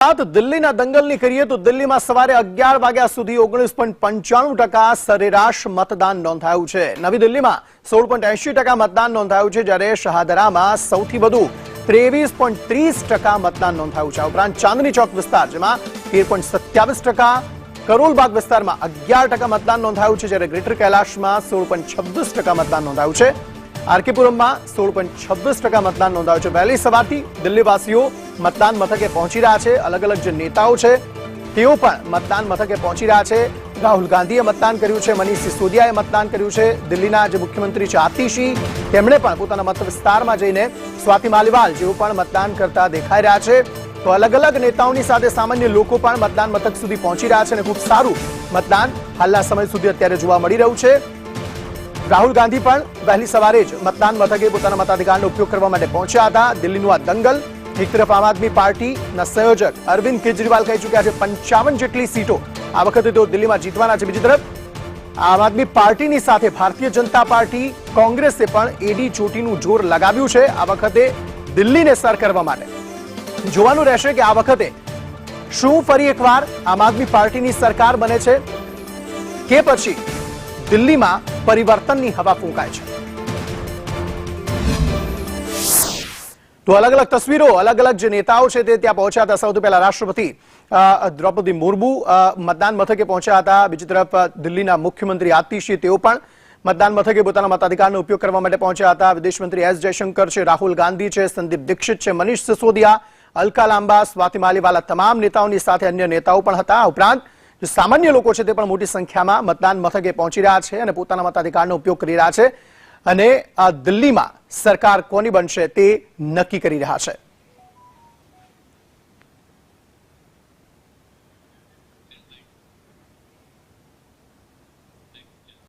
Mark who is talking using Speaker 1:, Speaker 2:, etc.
Speaker 1: વાત દિલ્હીના દંગલની કરીએ તો દિલ્હીમાં સવારે 11 વાગ્યા સુધી 19.95% સરેરાશ મતદાન નોંધાયું છે। નવી દિલ્હીમાં 16.80% મતદાન નોંધાયું છે, જ્યારે શાહદરામાં સૌથી વધુ 23.30% મતદાન નોંધાયું છે। આ ઉપરાંત ચાંદની ચોક વિસ્તાર જેમાં 13.27%, કરોલબાગ વિસ્તારમાં 11% મતદાન નોંધાયું છે, જ્યારે ગ્રેટર કૈલાશમાં 16.26% મતદાન નોંધાયું છે। આરકેપુરમમાં 16.26% મતદાન નોંધાયું છે। વહેલી સવારથી દિલ્હીવાસીઓ મતદાન મથકે પહોંચી રહ્યા છે। અલગ અલગ જે નેતાઓ છે તેઓ પણ મતદાન મથકે પહોંચી રહ્યા છે। રાહુલ ગાંધીએ મતદાન કર્યું છે, મનીષ સિસોદિયાએ મતદાન કર્યું છે। દિલ્હીના જે મુખ્યમંત્રી છે આતિશી, તેમણે પણ પોતાના મત વિસ્તારમાં જઈને સ્વાતિ માલીવાલ જેઓ પણ મતદાન કરતા દેખાઈ રહ્યા છે। તો અલગ અલગ નેતાઓની સાથે સામાન્ય લોકો પણ મતદાન મથક સુધી પહોંચી રહ્યા છે અને ખૂબ સારું મતદાન હાલના સમય સુધી અત્યારે જોવા મળી રહ્યું છે। રાહુલ ગાંધી પણ વહેલી સવારે જ મતદાન મથકે પોતાના મતાધિકારનો ઉપયોગ કરવા માટે પહોંચ્યા હતા। દિલ્હીનું આ દંગલ, એક તરફ આમ આદમી પાર્ટીના સંયોજક અરવિંદ કેજરીવાલ કહી ચૂક્યા છે 55 જેટલી સીટો આ વખતે તેઓ દિલ્હીમાં જીતવાના છે। બીજી તરફ આમ આદમી પાર્ટીની સાથે ભારતીય જનતા પાર્ટી, કોંગ્રેસે પણ એડી ચોટીનું જોર લગાવ્યું છે આ વખતે દિલ્હીને સર કરવા માટે। જોવાનું રહેશે કે આ વખતે શું ફરી એકવાર આમ આદમી પાર્ટીની સરકાર બને છે કે પછી દિલ્હીમાં પરિવર્તનની હવા ફૂંકાય છે। તો અલગ અલગ તસવીરો, અલગ અલગ જે નેતાઓ છે તે ત્યાં પહોંચ્યા હતા। સૌથી પહેલા રાષ્ટ્રપતિ દ્રૌપદી મુર્મુ મતદાન મથકે પહોંચ્યા હતા। બીજી તરફ દિલ્હીના મુખ્યમંત્રી આતિશી તેઓ પણ મતદાન મથકે પોતાના મતાધિકારનો ઉપયોગ કરવા માટે પહોંચ્યા હતા। વિદેશ મંત્રી એસ જયશંકર છે, રાહુલ ગાંધી છે, સંદીપ દીક્ષિત છે, મનીષ સિસોદિયા, અલકા લાંબા, સ્વાતિ માલીવાલા તમામ નેતાઓની સાથે અન્ય નેતાઓ પણ હતા। આ ઉપરાંત જે સામાન્ય લોકો છે તે પણ મોટી સંખ્યામાં મતદાન મથકે પહોંચી રહ્યા છે અને પોતાના મતાધિકારનો ઉપયોગ કરી રહ્યા છે અને આ દિલ્હીમાં સરકાર કોની બનશે તે નક્કી કરી રહ્યા છે।